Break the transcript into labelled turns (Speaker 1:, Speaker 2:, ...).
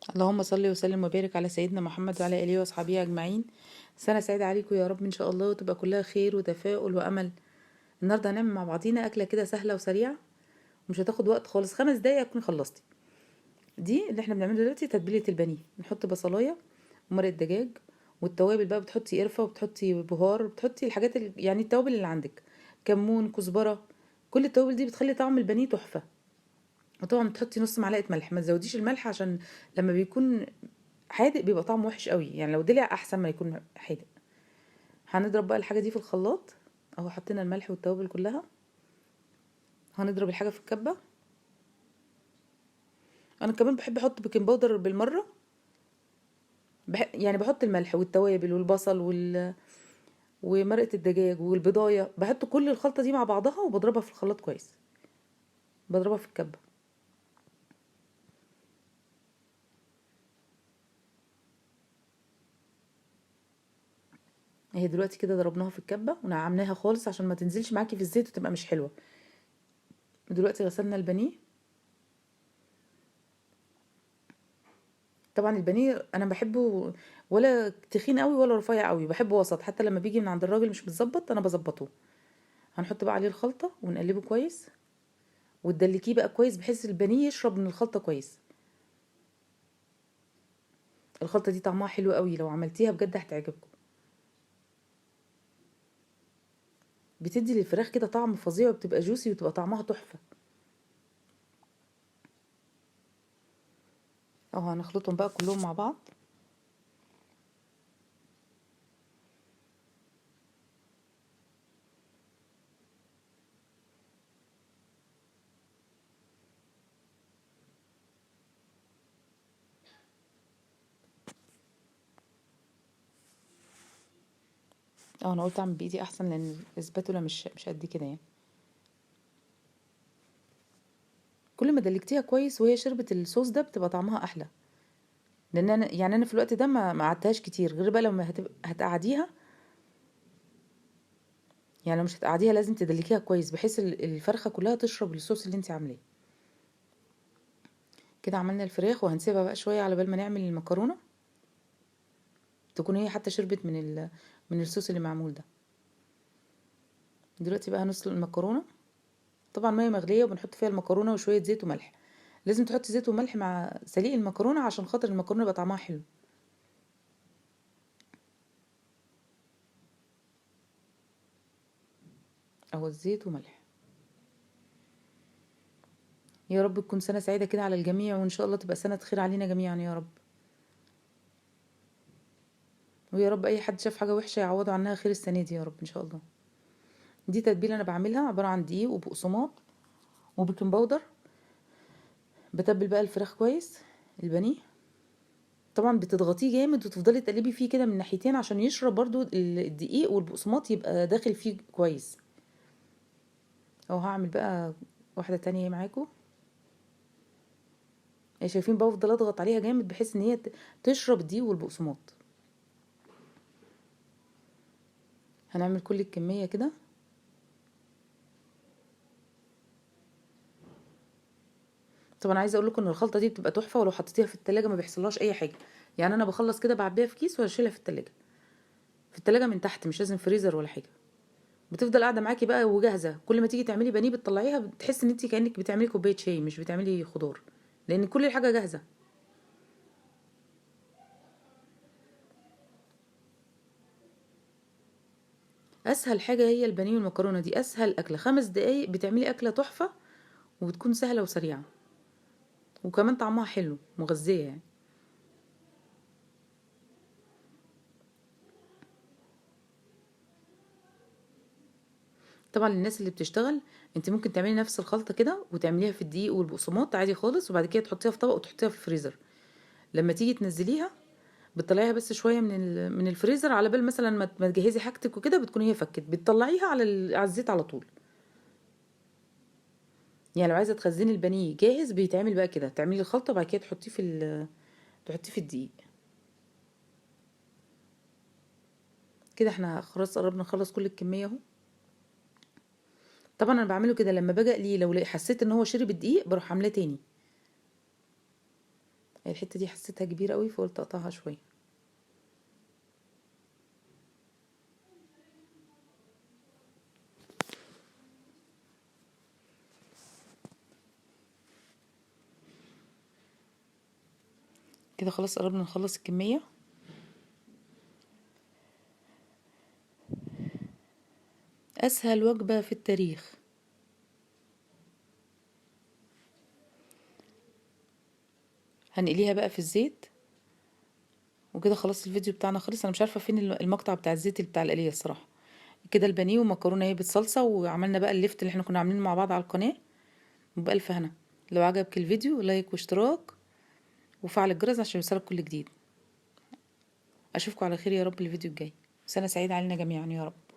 Speaker 1: اللهم صل وسلم وبارك على سيدنا محمد وعلى اله واصحابه اجمعين. سنه سعيده عليكم يا رب ان شاء الله، وتبقى كلها خير وتفاؤل وامل. النهارده هنعمل مع بعضينا اكله كده سهله وسريعه، ومش هتاخد وقت خالص، 5 دقايق تكوني خلصتي. دي اللي احنا بنعمله دلوقتي تتبيله البانيه. نحط بصلايه ومرق دجاج والتوابل بقى، بتحطي قرفه وبتحطي بهار، بتحطي الحاجات يعني التوابل اللي عندك، كمون، كزبره. كل التوابل دي بتخلي طعم البانيه تحفه. وطبعا بتحطي نص معلقه ملح، ما تزوديش الملح عشان لما بيكون حادق بيبقى طعمه وحش قوي، يعني لو دلع احسن ما يكون حادق. هنضرب بقى الحاجه دي في الخلاط. اهو حطينا الملح والتوابل كلها. هنضرب الحاجه في الكبه. انا كمان بحب احط بيكنج باودر بالمره. يعني بحط الملح والتوابل والبصل ومرقه الدجاج والبضايه، بحط كل الخلطه دي مع بعضها وبضربها في الخلاط كويس. بضربها في الكبه. اهي دلوقتي كده ضربناها في الكبه ونعمناها خالص عشان ما تنزلش معاكي في الزيت وتبقى مش حلوه. دلوقتي غسلنا البانيه. طبعا البانيه انا بحبه ولا تخين قوي ولا رفيع قوي، بحبه وسط، حتى لما بيجي من عند الراجل مش متظبط انا بظبطه. هنحط بقى عليه الخلطه ونقلبه كويس، وتدلكيه بقى كويس بحيث البانيه يشرب من الخلطه كويس. الخلطه دي طعمها حلو قوي، لو عملتيها بجد هتعجبكم. بتدي للفراخ كده طعم فظيع، وبتبقى جوسي وتبقى طعمها تحفه. اهو هنخلطهم بقى كلهم مع بعض. اه انا قلت اعمل بايدي احسن لان الاسباتولا مش قد كده يعني. كل ما دلكتيها كويس وهي شربت الصوص ده بتبقى طعمها احلى. لان انا في الوقت ده ما قعدتهاش كتير، غير بقى لما هتقعديها. يعني لو مش هتقعديها لازم تدلكيها كويس بحيث الفرخه كلها تشرب الصوص اللي انت عاملاه. كده عملنا الفراخ وهنسيبها بقى شويه على بال ما نعمل المكرونه، تكون هي حتى شربت من الصوص اللي معمول ده. دلوقتي بقى هنسلق المكرونه. طبعا ميه مغليه وبنحط فيها المكرونه وشويه زيت وملح. لازم تحطي زيت وملح مع سليق المكرونه عشان خاطر المكرونه يبقى طعمها حلو. اهو الزيت وملح. يا رب تكون سنه سعيده كده على الجميع، وان شاء الله تبقى سنه خير علينا جميعا يا رب. ويا رب اي حد شاف حاجه وحشه يعوضه عنها خير السنه دي يا رب ان شاء الله. دي تتبيله انا بعملها عباره عن دقيق وبقسماط وبيكنج باودر. بتبل بقى الفراخ كويس، البانيه. طبعا بتضغطيه جامد وتفضلي تقلبي فيه كده من ناحيتين عشان يشرب برضو الدقيق والبقسماط يبقى داخل فيه كويس. او هعمل بقى واحده تانية معاكم. شايفين بقى، بفضل اضغط عليها جامد بحيث ان هي تشرب الدقيق والبقسماط. هنعمل كل الكميه كده. طبعا عايزه اقول لكم ان الخلطه دي بتبقى تحفه، ولو حطيتيها في التلاجة ما بيحصلهاش اي حاجه. يعني انا بخلص كده بعبيها في كيس واشيلها في التلاجة. في التلاجة من تحت، مش لازم فريزر ولا حاجه. بتفضل قاعده معاكي بقى وجاهزه، كل ما تيجي تعملي بانيه بتطلعيها بتحسي ان انت كانك بتعملي كوبايه شاي مش بتعملي خضار، لان كل الحاجه جاهزه. اسهل حاجه هي البانيه والمكرونه، دي اسهل اكله، 5 دقايق بتعملي اكله تحفه. وبتكون سهله وسريعه، وكمان طعمها حلو مغذيه يعني. طبعا للناس اللي بتشتغل، انت ممكن تعملي نفس الخلطه كده وتعمليها في الدقيق والبقسماط عادي خالص، وبعد كده تحطيها في طبق وتحطيها في الفريزر. لما تيجي تنزليها بتطلعيها بس شويه من الفريزر، على بال مثلا ما تجهزي حاجتك وكده بتكون هي فكت، بتطلعيها على الزيت على طول. يعني لو عايزه تخزني البانيه جاهز بيتعمل بقى كده، تعملي الخلطه وبعد كده تحطيه في الدقيق. كده احنا خلاص قربنا نخلص كل الكميه اهو. طبعا انا بعمله كده لما باجي اقليه، لو حسيت ان هو شرب الدقيق بروح عاملاه تاني. الحته دي حسيتها كبيره قوي فقلت اقطعها شويه. كده خلاص قربنا نخلص الكميه. اسهل وجبه في التاريخ. هنقليها بقى في الزيت. وكده خلاص الفيديو بتاعنا خلص. انا مش عارفه فين المقطع بتاع الزيت اللي بتاع القليه الصراحه. كده البانيه ومكرونه اهي بالصلصه، وعملنا بقى الليفت اللي احنا كنا عاملينه مع بعض على القناه. وبألف هنا. لو عجبك الفيديو لايك واشتراك وفعل الجرس عشان يوصلك كل جديد. اشوفكم على خير يا رب الفيديو الجاي. سنه سعيده علينا جميعا يا رب.